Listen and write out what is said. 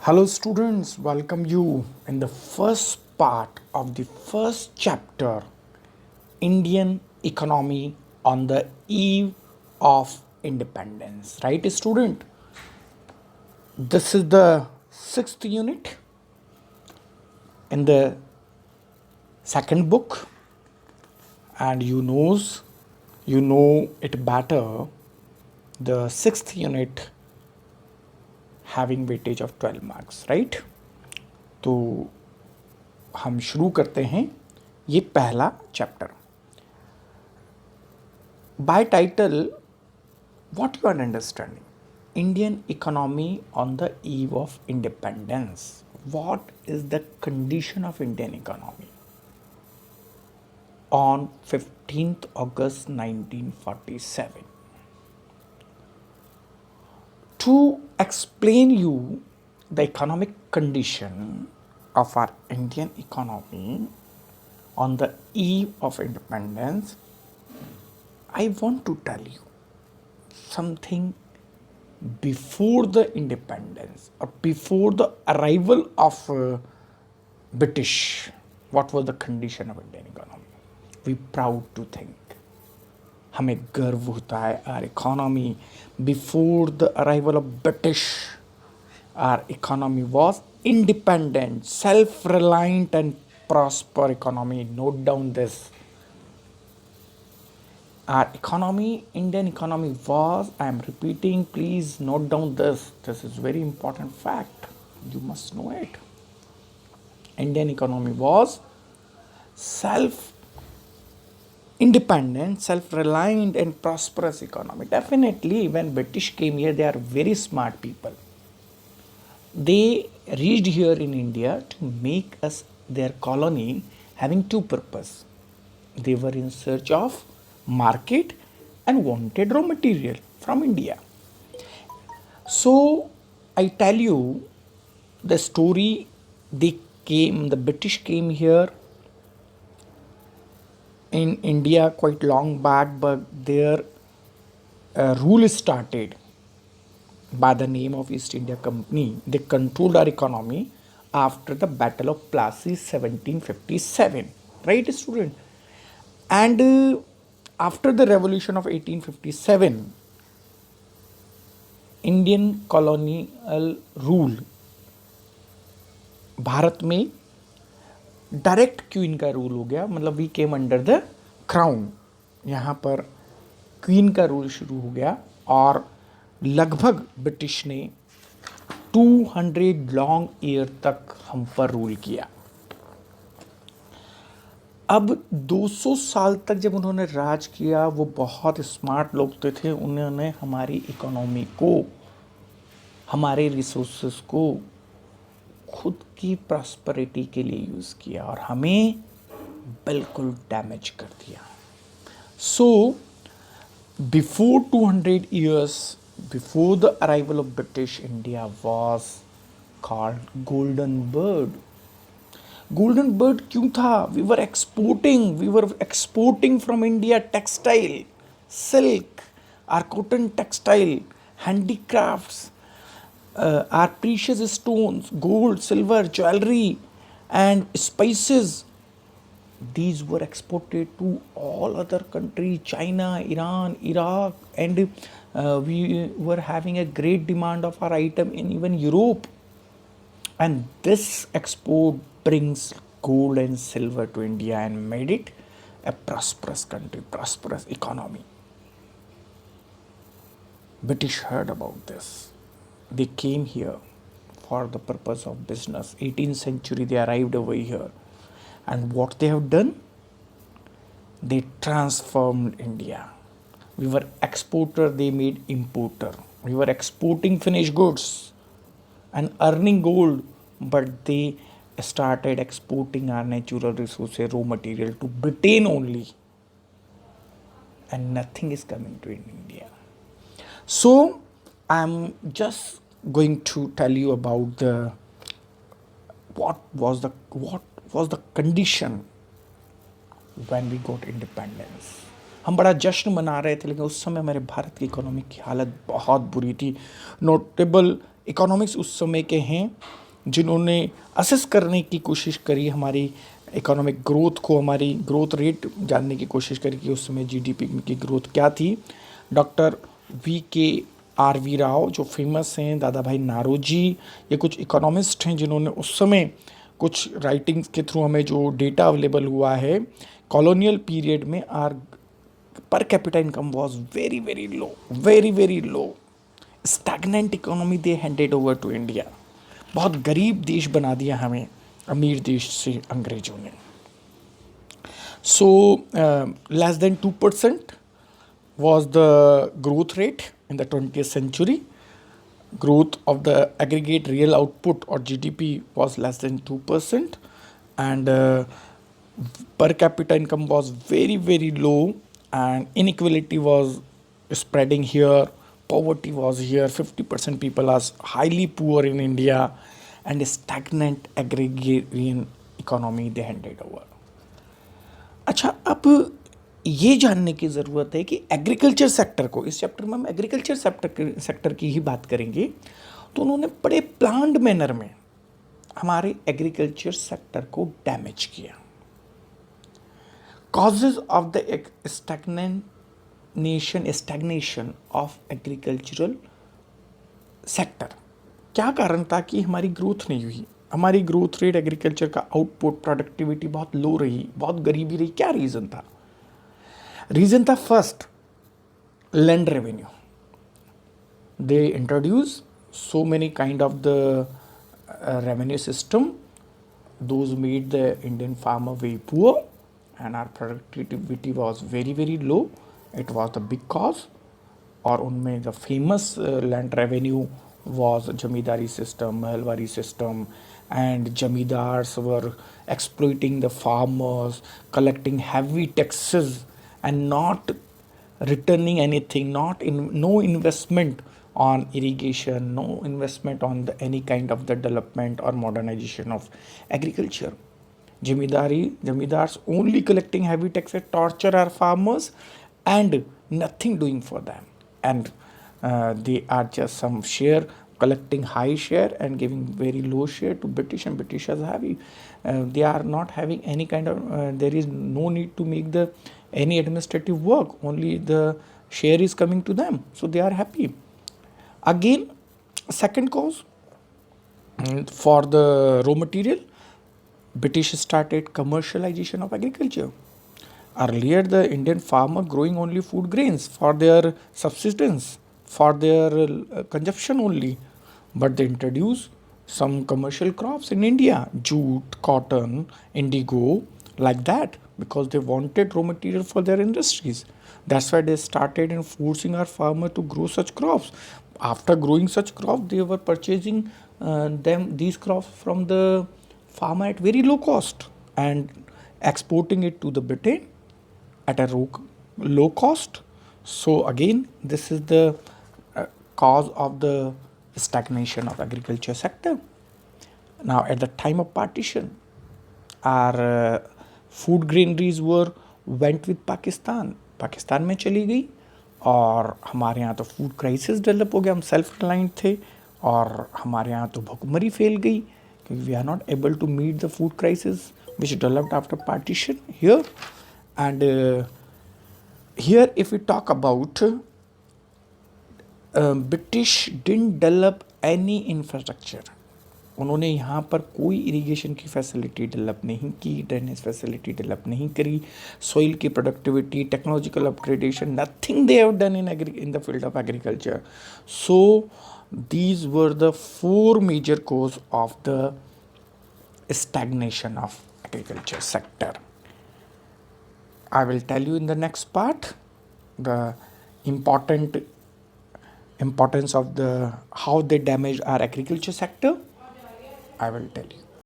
Hello, students. Welcome you in the first part of the first chapter Indian economy on the eve of independence. Right, student? This is the sixth unit in the second book, and you know it better. The sixth unit having weightage of 12 marks, right? तो हम शुरू करते हैं ये पहला chapter by title what you are understanding Indian economy on the eve of independence what is the condition of Indian economy on 15th August 1947. To explain you the economic condition of our Indian economy on the eve of independence, I want to tell you something before the independence or before the arrival of British. What was the condition of Indian economy? We proud to think. हमें गर्व होता है our economy before the arrival of British, our economy was independent, self-reliant and prosper economy. Note down this. Our economy, Indian economy was, I am repeating, please note down this. This is very important fact. You must know it. Indian economy was self independent, self-reliant and prosperous economy. Definitely when British came here, they are very smart people. They reached here in India to make us their colony having two purpose. They were in search of market and wanted raw material from India. So I tell you the story. The British came here in India quite long back, but their rule started by the name of East India Company. They controlled our economy after the Battle of Plassey 1757. Right, student? And after the revolution of 1857, Indian colonial rule Bharat में direct queen का rule हो गया. मतलब we came under the crown. यहाँ पर queen का rule शुरू हो गया और लगभग ब्रिटिश ने 200 लॉन्ग ईयर तक हम पर रूल किया. अब 200 साल तक जब उन्होंने राज किया, वो बहुत स्मार्ट लोग थे. उन्होंने हमारी इकोनॉमी को, हमारे रिसोर्सेस को खुद की प्रॉस्पेरिटी के लिए यूज़ किया और हमें बिल्कुल डैमेज कर दिया. So before 200 years before the arrival of British, India was called golden bird. Golden bird क्यों था? We were exporting from India textile, silk, our cotton textile, handicrafts, our precious stones, gold, silver, jewelry, and spices. These were exported to all other countries, China, Iran, Iraq, and we were having a great demand of our item in even Europe. And this export brings gold and silver to India and made it a prosperous country, prosperous economy. British heard about this. They came here for the purpose of business. 18th century they arrived over here, and what they have done, they transformed India. We were exporter, they made importer. We were exporting finished goods and earning gold, but they started exporting our natural resources, raw material to Britain only, and nothing is coming to India. So I'm just going to tell you about what was the condition when we got independence. हम बड़ा जश्न मना रहे थे, लेकिन उस समय हमारे भारत की इकोनॉमी की हालत बहुत बुरी थी. नोटेबल इकोनॉमिक्स उस समय के हैं जिन्होंने असेस करने की कोशिश करी हमारी इकोनॉमिक ग्रोथ को, हमारी ग्रोथ रेट जानने की कोशिश करी कि उस समय जीडीपी की ग्रोथ क्या थी। Doctor V.K.R.V. राव जो फेमस हैं, दादा भाई नारोजी, ये कुछ इकोनॉमिस्ट हैं जिन्होंने उस समय कुछ राइटिंग्स के थ्रू हमें जो डेटा अवेलेबल हुआ है, कॉलोनियल पीरियड में our per capita income was very very low, very very low. Stagnant economy they handed over to India. बहुत गरीब देश बना दिया हमें अमीर देश से अंग्रेजों ने। So less than 2% was the growth rate in the 20th century. Growth of the aggregate real output or GDP was less than 2%, and per capita income was very very low, and inequality was spreading here. Poverty was here. 50% people are highly poor in India, and a stagnant agrarian economy they handed over. अच्छा, अब ये जानने की ज़रूरत है कि agriculture sector को, इस चैप्टर में हम एग्रीकल्चर सेक्टर की ही बात करेंगे, तो उन्होंने बड़े प्लान्ड मैनर में हमारे एग्रीकल्चर सेक्टर को डैमेज किया। Causes of the stagnation of agricultural sector, क्या कारण था कि हमारी ग्रोथ नहीं हुई? हमारी ग्रोथ रेट, एग्रीकल्चर का आउटपुट, प्रोडक्टिविटी बहुत लो रही, बहुत गरीबी रही। क्या रीज़न था? रीज़न था first, land revenue. They introduce so many kind of the revenue system, those made the Indian farmer very poor, and our productivity was very very low. It was the big cause. और उनमें the famous land revenue was zamindari system, Mahalwari system, and zamindars were exploiting the farmers, collecting heavy taxes and not returning anything, no investment on irrigation, no investment on any kind of the development or modernization of agriculture. Jamidars only collecting heavy taxes, torture our farmers, and nothing doing for them. And they are just some share, collecting high share and giving very low share to British, and British is heavy. They are not having any kind of, there is no need to make any administrative work, only the share is coming to them, so they are happy. Again, second cause, for the raw material, British started commercialization of agriculture. Earlier, the Indian farmer growing only food grains for their subsistence, for their consumption only, but they introduced some commercial crops in India, jute, cotton, indigo, like that, because they wanted raw material for their industries. That's why they started in forcing our farmer to grow such crops. After growing such crops, they were purchasing these crops from the farmer at very low cost and exporting it to the Britain at a low cost. So again, this is the cause of the stagnation of agriculture sector. Now, at the time of partition, our food granaries went with Pakistan में चली गई, और हमारे यहाँ तो food crisis develop हो गया, हम सेल्फ रिलायंट थे, और हमारे यहाँ तो भुखमरी फैल गई क्योंकि we are not able to meet the food crisis which developed after partition here. And here if you talk about British didn't develop any infrastructure. उन्होंने यहाँ पर कोई इरिगेशन की फैसिलिटी डेवलप नहीं की, ड्रेनेज फैसिलिटी डेवलप नहीं करी, soil की productivity, technological upgradation, nothing they have done in the field of agriculture. So these were the four major cause of the stagnation of agriculture sector. I will tell you in the next part the importance of the how they damage our agriculture sector. I will tell you.